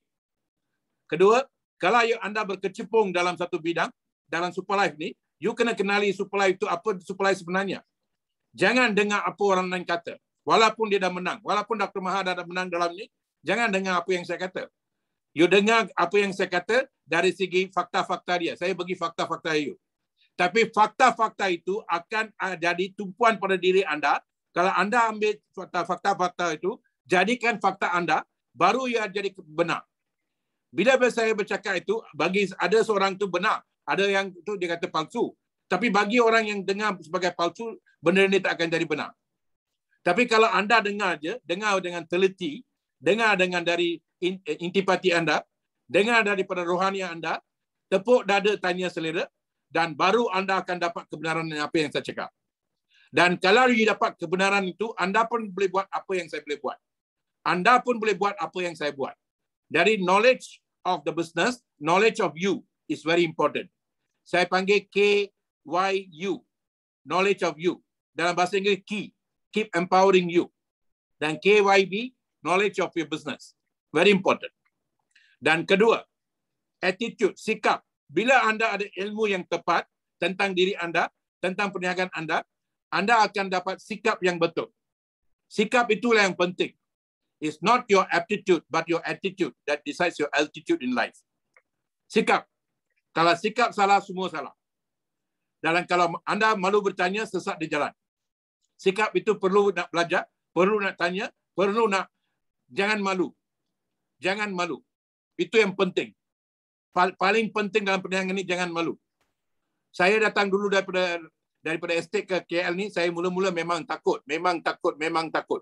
Kedua, kalau anda berkecimpung dalam satu bidang, dalam Superlife ni, you kena kenali Superlife itu apa Superlife sebenarnya. Jangan dengar apa orang lain kata. Walaupun dia dah menang, walaupun Dr. Maha dah menang dalam ni, jangan dengar apa yang saya kata. You dengar apa yang saya kata dari segi fakta-fakta dia. Saya bagi fakta-fakta you. Tapi fakta-fakta itu akan jadi tumpuan pada diri anda. Kalau anda ambil fakta-fakta itu, jadikan fakta anda, baru ia jadi benar. Bila saya bercakap itu, bagi ada seorang itu benar. Ada yang itu dia kata palsu. Tapi bagi orang yang dengar sebagai palsu, benda ini tak akan jadi benar. Tapi kalau anda dengar je, dengar dengan teliti, dengar dengan dari intipati anda, dengar daripada rohani anda, tepuk dada tanya selera, dan baru anda akan dapat kebenaran apa yang saya cakap. Dan kalau you dapat kebenaran itu, anda pun boleh buat apa yang saya boleh buat. Anda pun boleh buat apa yang saya buat. Dari knowledge of the business, knowledge of you is very important. Saya panggil KYU, knowledge of you. Dalam bahasa Inggeris, key, keep empowering you. Dan KYB, knowledge of your business. Very important. Dan kedua, attitude, sikap. Bila anda ada ilmu yang tepat tentang diri anda, tentang perniagaan anda akan dapat sikap yang betul. Sikap itulah yang penting. It's not your aptitude, but your attitude that decides your altitude in life. Sikap. Kalau sikap salah, semua salah. Dan kalau anda malu bertanya, sesat di jalan. Sikap itu perlu nak belajar, perlu nak tanya, perlu nak, jangan malu. Jangan malu. Itu yang penting. Paling penting dalam perniagaan ini, jangan malu. Saya datang dulu daripada estate ke KL ni, saya mula-mula memang takut. Memang takut.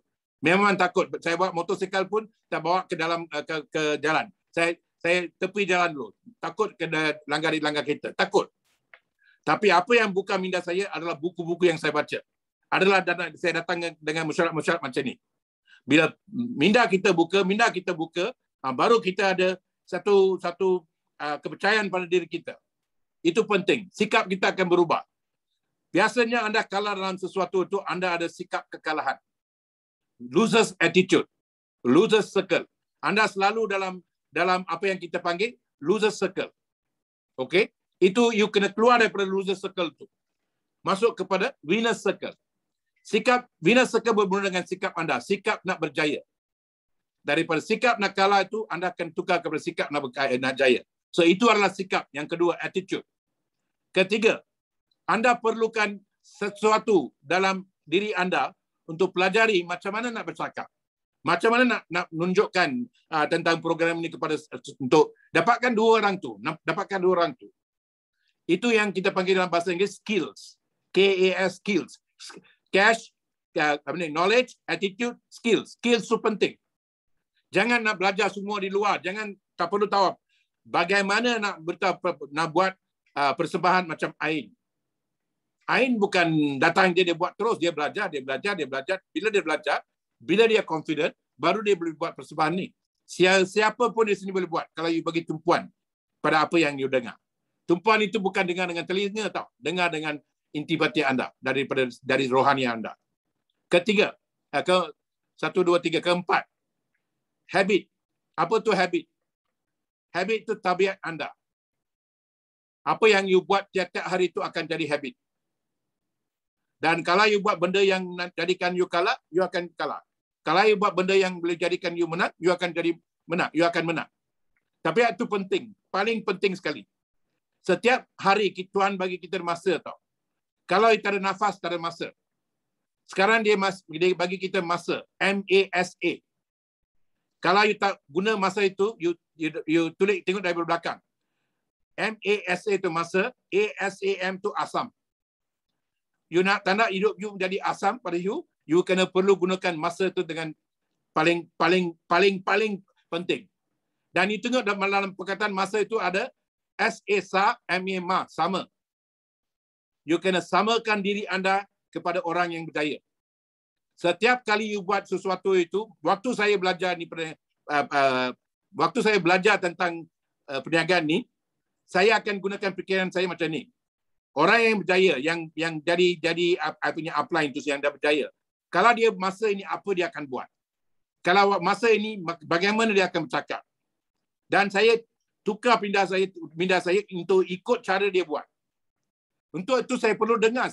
Saya bawa motosikal pun tak bawa ke dalam ke jalan. Saya tepi jalan dulu. Takut kena langgar kereta. Takut. Tapi apa yang buka minda saya adalah buku-buku yang saya baca. Saya datang dengan mesyuarat macam ni. Bila minda kita buka, baru kita ada satu kepercayaan pada diri kita. Itu penting. Sikap kita akan berubah. Biasanya anda kalah dalam sesuatu itu, anda ada sikap kekalahan. Losers attitude. Losers circle. Anda selalu dalam apa yang kita panggil losers circle. Okay? Itu you kena keluar daripada losers circle itu. Masuk kepada winner circle. Sikap winner circle bermula dengan sikap anda. Sikap nak berjaya. Daripada sikap nak kalah itu, anda akan tukar kepada sikap nak jaya. So itu adalah sikap. Yang kedua, attitude. Ketiga, anda perlukan sesuatu dalam diri anda untuk pelajari macam mana nak bercakap. Macam mana nak menunjukkan tentang program ini kepada untuk dapatkan dua orang tu. Itu yang kita panggil dalam bahasa Inggeris skills. KAS skills. Cash, knowledge, attitude, skills. Skills itu penting. Jangan nak belajar semua di luar. Jangan tak perlu tahu bagaimana nak buat persembahan macam Ain. Ain bukan datang dia buat terus, dia belajar. Bila dia belajar, bila dia confident, baru dia boleh buat persembahan ni. Siapa pun di sini boleh buat kalau you bagi tumpuan pada apa yang you dengar. Tumpuan itu bukan dengar dengan telinga tau, dengar dengan intipati anda dari rohani anda. Ketiga, keempat. Habit. Apa tu habit? Habit itu tabiat anda. Apa yang you buat tiap-tiap hari itu akan jadi habit. Dan kalau you buat benda yang jadikan you kalah, you akan kalah. Kalau you buat benda yang boleh jadikan you menang, you akan jadi menang. You akan menang. Tapi itu penting. Paling penting sekali. Setiap hari Tuhan bagi kita masa tau. Kalau kita ada nafas, tak ada masa. Sekarang dia bagi kita masa, MASA. Kalau you tak guna masa itu, you tulis tengok dari belakang. MASA itu masa, ASAM itu asam. You nak tanda hidup you menjadi asam pada you kena perlu gunakan masa itu dengan paling penting. Dan you tengok dalam perkataan masa itu ada SA, MA, sama. You kena samakan diri anda kepada orang yang berjaya. Setiap kali you buat sesuatu itu, waktu saya belajar tentang perniagaan ni, saya akan gunakan fikiran saya macam ni. Orang yang berjaya, yang jadi punya upline itu yang dah berjaya. Kalau dia masa ini apa dia akan buat? Kalau masa ini bagaimana dia akan bercakap? Dan saya tukar pindah saya untuk ikut cara dia buat. Untuk itu saya perlu dengar.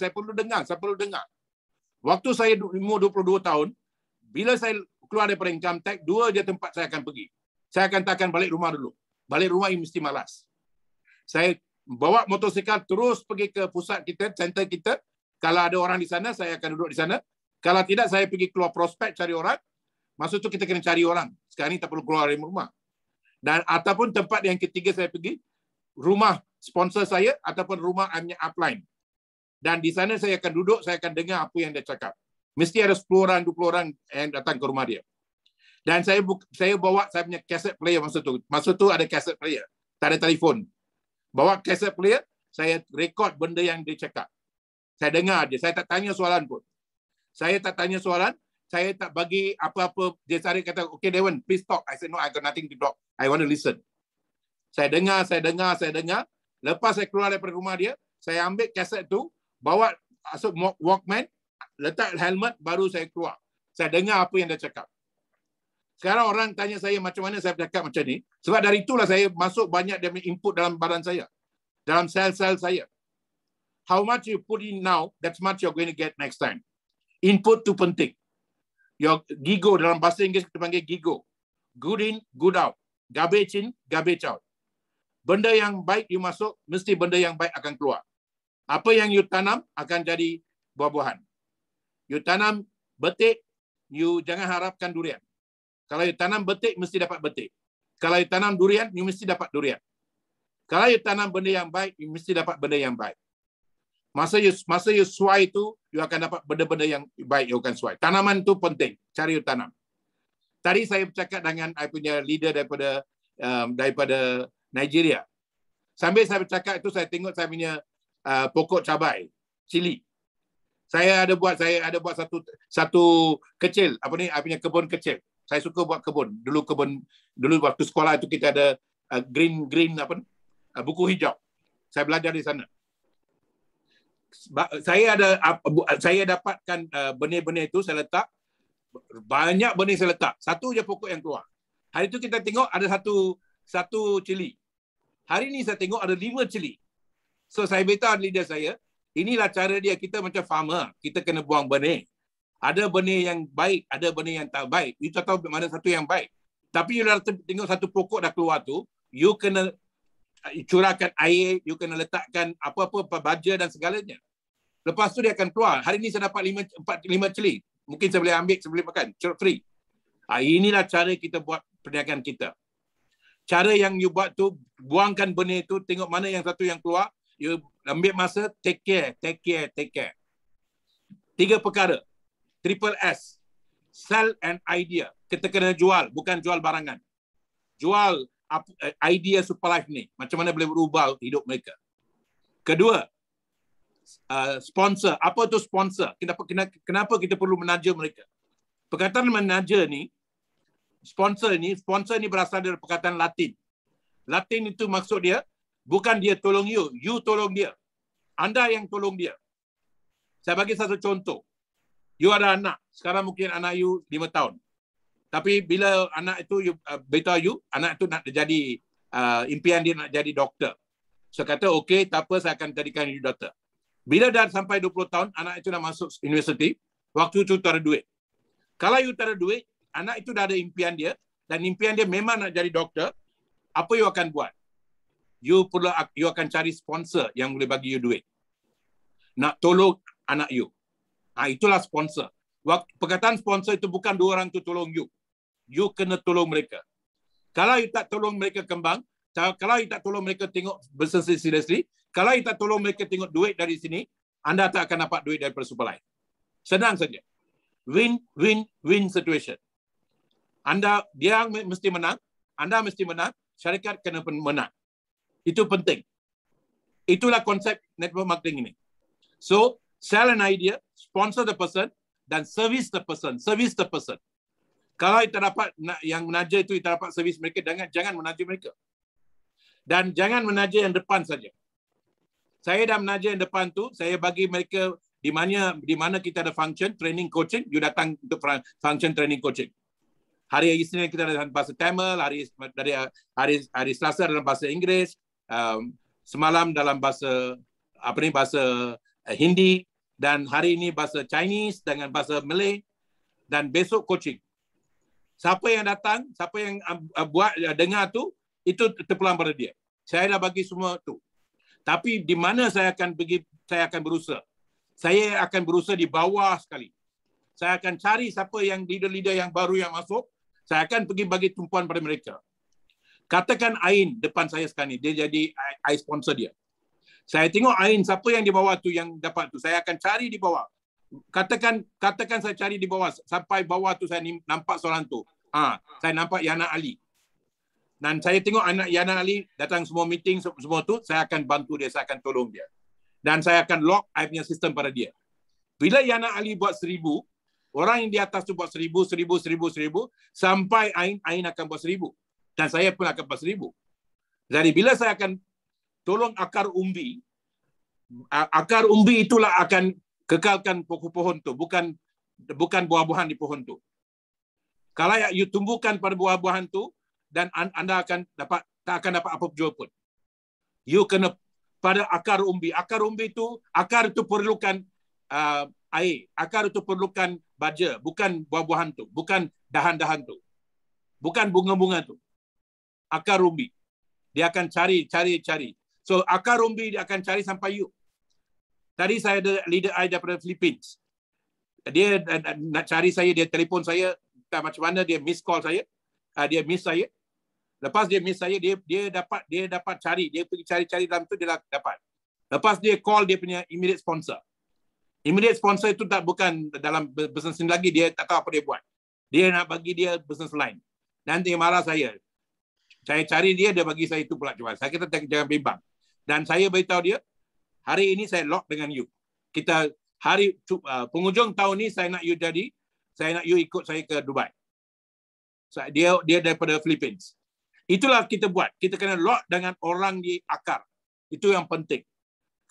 Waktu saya umur 22 tahun, bila saya keluar daripada income tax, 2 je tempat saya akan pergi. Saya akan takkan balik rumah dulu. Balik rumah ini mesti malas. Saya bawa motosikal terus pergi ke pusat kita, center kita. Kalau ada orang di sana, saya akan duduk di sana. Kalau tidak, saya pergi keluar prospek cari orang. Maksud itu kita kena cari orang. Sekarang ni tak perlu keluar dari rumah. Dan ataupun tempat yang ketiga saya pergi, rumah sponsor saya ataupun rumah upline. Dan di sana saya akan duduk, saya akan dengar apa yang dia cakap. Mesti ada 10 orang, 20 orang yang datang ke rumah dia. Dan saya bawa saya punya cassette player masa tu. Masa tu ada cassette player. Tak ada telefon. Bawa cassette player, saya rekod benda yang dia cakap. Saya dengar dia. Saya tak tanya soalan pun. Saya tak bagi apa-apa. Dia cari kata, okay Dewan, please talk. I said, no, I got nothing to talk. I want to listen. Saya dengar. Lepas saya keluar daripada rumah dia, saya ambil kaset tu, bawa masuk Walkman, letak helmet, baru saya keluar. Saya dengar apa yang dia cakap. Sekarang orang tanya saya macam mana saya bercakap macam ni. Sebab dari itulah saya masuk banyak dia input dalam badan saya. Dalam sel-sel saya. How much you put in now, that's much you're going to get next time. Input tu penting. Your gigo, dalam bahasa Inggeris kita panggil gigo. Good in, good out. Garbage in, garbage out. Benda yang baik you masuk, mesti benda yang baik akan keluar. Apa yang you tanam akan jadi buah-buahan. You tanam betik, you jangan harapkan durian. Kalau you tanam betik, mesti dapat betik. Kalau you tanam durian, you mesti dapat durian. Kalau you tanam benda yang baik, you mesti dapat benda yang baik. Masa you suai itu, you akan dapat benda-benda yang baik you akan suai. Tanaman itu penting, cara you tanam. Tadi saya bercakap dengan I punya leader daripada Nigeria. Sambil saya bercakap itu, saya tengok saya punya pokok cabai, cili. Saya ada buat satu kecil, I punya kebun kecil. Saya suka buat kebun. Dulu waktu sekolah itu kita ada green buku hijau. Saya belajar di sana. Saya dapatkan benih-benih itu, saya letak banyak benih saya letak. Satu je pokok yang keluar. Hari itu kita tengok ada satu cili. Hari ini saya tengok ada 5 cili. So saya beritahu leader saya, inilah cara dia, kita macam farmer, kita kena buang benih. Ada benih yang baik, ada benih yang tak baik. You tak tahu mana satu yang baik. Tapi you dah tengok satu pokok dah keluar tu, you kena curahkan air, you kena letakkan apa-apa baja dan segalanya. Lepas tu dia akan keluar. Hari ini saya dapat 5 cili. Mungkin saya boleh ambil, saya boleh makan. Free. Inilah cara kita buat perniagaan kita. Cara yang you buat tu, buangkan benih tu, tengok mana yang satu yang keluar, you ambil masa, take care. 3 perkara. Triple S. Sell and idea. Kita kena jual, bukan jual barangan. Jual idea Super Life ni. Macam mana boleh berubah hidup mereka. Kedua, sponsor. Apa tu sponsor? Kenapa kita perlu menaja mereka? Perkataan menaja ni, sponsor ni berasal dari perkataan Latin. Latin itu maksud dia, bukan dia tolong you tolong dia. Anda yang tolong dia. Saya bagi satu contoh. You ada anak, sekarang mungkin anak you 5 tahun. Tapi bila anak itu beritahu anak itu nak jadi impian dia nak jadi doktor. So kata okey, tak apa, saya akan jadikan you doktor. Bila dah sampai 20 tahun, anak itu dah masuk universiti, waktu itu tak ada duit. Kalau you tak ada duit, anak itu dah ada impian dia, dan impian dia memang nak jadi doktor, apa you akan buat? you akan cari sponsor yang boleh bagi you duit. Nak tolong anak you. Itulah sponsor. Perkataan sponsor itu bukan dua orang tu tolong you. You kena tolong mereka. Kalau you tak tolong mereka kembang, kalau you tak tolong mereka tengok business seriously, kalau you tak tolong mereka tengok duit dari sini, anda tak akan dapat duit daripada Superlife. Senang saja. Win situation. Dia mesti menang, anda mesti menang, syarikat kena menang. Itu penting. Itulah konsep network marketing ini. So, sell an idea, sponsor the person, dan service the person. Service the person. Kalau kita dapat yang menaja itu, kita dapat servis mereka, jangan menaja mereka. Dan jangan menaja yang depan saja. Saya dah menaja yang depan tu, saya bagi mereka di mana kita ada function, training, coaching, you datang untuk function, training, coaching. Hari Isnin kita ada bahasa Tamil, hari Selasa dalam bahasa Inggeris, semalam dalam bahasa Hindi, dan hari ini bahasa Chinese dengan bahasa Malay, dan besok coaching. Siapa yang datang, siapa yang dengar tu, itu terpulang pada dia. Saya dah bagi semua tu. Tapi di mana saya akan pergi, saya akan berusaha. Saya akan berusaha di bawah sekali. Saya akan cari siapa yang leader-leader yang baru yang masuk. Saya akan pergi bagi tumpuan pada mereka. Katakan Ain depan saya sekarang ni, dia jadi I sponsor dia. Saya tengok Ain, siapa yang di bawah tu yang dapat tu. Saya akan cari di bawah. Katakan saya cari di bawah. Sampai bawah tu saya nampak seorang tu. Saya nampak Yana Ali. Dan saya tengok anak Yana Ali datang semua meeting, semua tu, saya akan bantu dia, saya akan tolong dia. Dan saya akan lock I punya sistem pada dia. Bila Yana Ali buat 1,000, orang yang di atas tu buat 1,000, sampai Ain akan buat 1,000. Dan saya pun akan buat 1,000. Jadi bila saya akan tolong akar umbi itulah akan kekalkan pohon tu, bukan buah-buahan di pohon tu. Kalau you tumbuhkan pada buah-buahan tu, dan anda tak akan dapat apa jua pun. You kena pada akar umbi. Akar itu perlukan air. Akar itu perlukan baja, bukan buah-buahan tu, bukan dahan-dahan tu, bukan bunga-bunga tu. Akar umbi. Dia akan cari. So akar umbi dia akan cari sampai you. Tadi saya ada leader I daripada Philippines. Dia nak cari saya, dia telefon saya, tak macam mana dia miss call saya. Dia miss saya. Lepas dia miss saya, dia dapat cari. Dia pergi cari dalam tu, dia dapat. Lepas dia call dia punya immediate sponsor. Immediate sponsor itu bukan dalam business ini lagi, dia tak tahu apa dia buat. Dia nak bagi dia business lain. Nanti dia marah saya. Saya cari dia bagi saya itu pula jual. Saya kata jangan bimbang. Dan saya beritahu dia, hari ini saya lock dengan you. Kita penghujung tahun ni saya nak you ikut saya ke Dubai. Dia daripada Philippines. Itulah kita buat. Kita kena lock dengan orang di akar. Itu yang penting.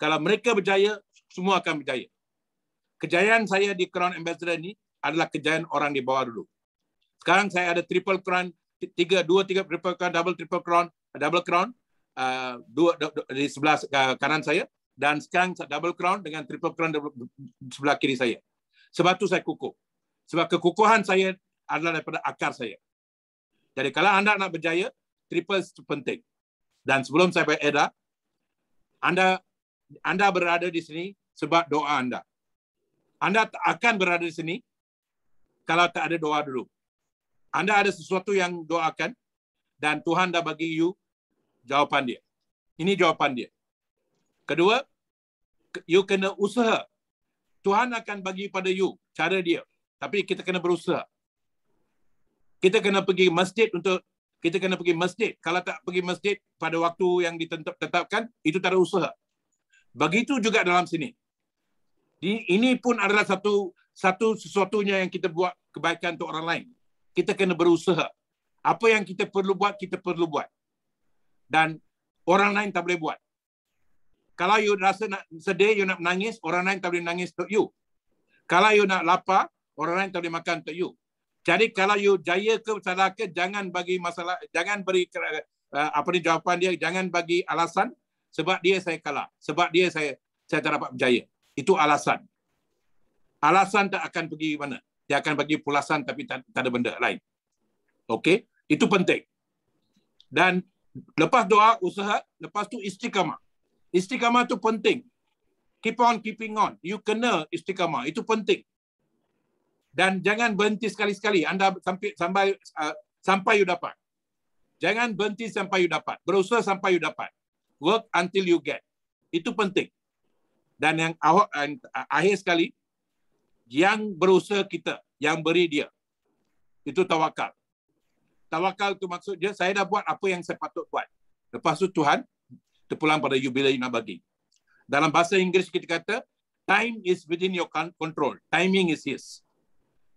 Kalau mereka berjaya, semua akan berjaya. Kejayaan saya di Crown Ambassador ni adalah kejayaan orang di bawah dulu. Sekarang saya ada triple crown, tiga triple crown, double crown, di sebelah kanan saya, dan sekarang double crown dengan triple crown di sebelah kiri saya. Sebab tu saya kukuh. Sebab kekukuhan saya adalah daripada akar saya. Jadi kalau anda nak berjaya, triple itu penting. Dan sebelum saya beredar, anda berada di sini sebab doa anda. Anda tak akan berada di sini kalau tak ada doa dulu. Anda ada sesuatu yang doakan dan Tuhan dah bagi you jawapan dia. Ini jawapan dia. Kedua, you kena usaha. Tuhan akan bagi pada you cara dia. Tapi kita kena berusaha. Kita kena pergi masjid. Kalau tak pergi masjid pada waktu yang ditetapkan, itu tak ada usaha. Begitu juga dalam sini. Ini pun adalah sesuatunya yang kita buat kebaikan untuk orang lain. Kita kena berusaha. Apa yang kita perlu buat, kita perlu buat. Dan orang lain tak boleh buat. Kalau you rasa nak sedih, you nak menangis, orang lain tak boleh menangis untuk you. Kalau you nak lapar, orang lain tak boleh makan untuk you. Jadi kalau you jaya ke salah ke, jangan bagi masalah, jangan beri jawapan dia, jangan bagi alasan sebab dia saya kalah, sebab dia saya tak dapat berjaya. Itu alasan. Alasan tak akan pergi mana. Dia akan bagi pulasan tapi tak ada benda lain. Okey, itu penting. Dan Lepas doa, usaha. Lepas tu istiqamah. Istiqamah tu penting. Keep on keeping on. You kena istiqamah. Itu penting. Dan jangan berhenti sekali-sekali. Anda sampai you dapat. Jangan berhenti sampai you dapat. Berusaha sampai you dapat. Work until you get. Itu penting. Dan yang akhir sekali, yang berusaha kita, yang beri dia. Itu tawakal. Tawakal itu maksudnya, saya dah buat apa yang saya patut buat. Lepas tu Tuhan terpulang pada you bila you nak bagi. Dalam bahasa Inggeris kita kata, time is within your control. Timing is His.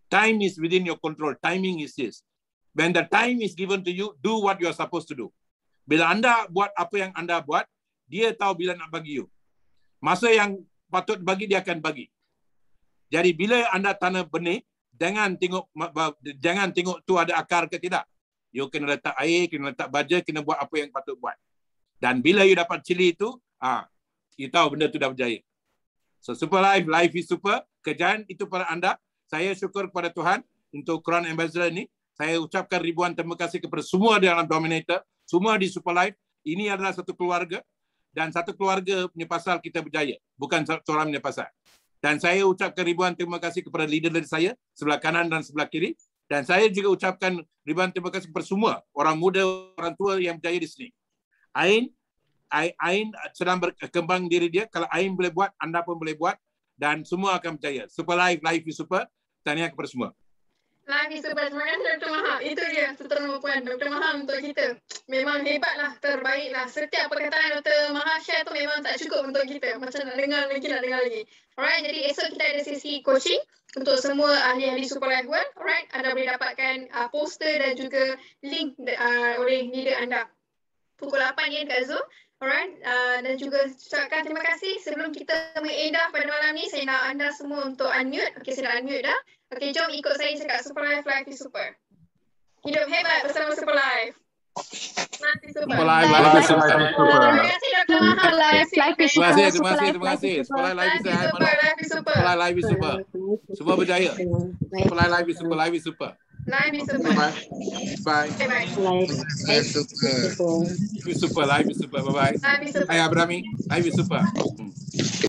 Time is within your control. Timing is His. When the time is given to you, do what you are supposed to do. Bila anda buat apa yang anda buat, dia tahu bila nak bagi you. Masa yang patut bagi, dia akan bagi. Jadi bila anda tanam benih, jangan tengok tu ada akar ke tidak. You kena letak air, kena letak baja, kena buat apa yang patut buat. Dan bila you dapat cili itu, you tahu benda tu dah berjaya. So Super Life, life is super. Kejayaan itu pada anda. Saya syukur kepada Tuhan untuk Crown Ambassador ini. Saya ucapkan ribuan terima kasih kepada semua di dalam Dominator, semua di Super Life. Ini adalah satu keluarga. Dan satu keluarga punya pasal kita berjaya. Bukan seorang punya pasal. Dan saya ucapkan ribuan terima kasih kepada leader-leader saya, sebelah kanan dan sebelah kiri. Dan saya juga ucapkan ribuan terima kasih kepada semua orang muda, orang tua yang berjaya di sini. Ain sedang berkembang diri dia. Kalau Ain boleh buat, anda pun boleh buat. Dan semua akan berjaya. Super Life, life is super. Tahniah kepada semua. Life is super. Terima kasih Dr. Maha. Itu dia Sutera Puan Dr. Maha untuk kita. Memang hebatlah, terbaiklah. Setiap perkataan Dr. Maha share tu memang tak cukup untuk kita. Macam nak dengar lagi. Alright, jadi esok kita ada sesi coaching untuk semua ahli-ahli Super Life World. Alright, anda boleh dapatkan poster dan juga link oleh leader anda. Pukul 8 ya dekat Zoom. Alright, dan juga ucapkan terima kasih. Sebelum kita mengedah pada malam ni, saya nak anda semua untuk unmute. Okey, saya dah unmute dah. Okey, jom ikut saya cakap Super Life, life is super. Hidup hebat bersama Super Life. Life is super. Super Life, life is super. Terima kasih Dr. Maha. Life is super. Terima kasih. Super Life, life is super. Life is super. Super Life, life is super. Semua berjaya. Super Life, life is super. Life is super. Life is super. Bye. Bye. Life is super. Life is super. Life is super. Bye bye. Life is super. Hai Abrami. Life is super.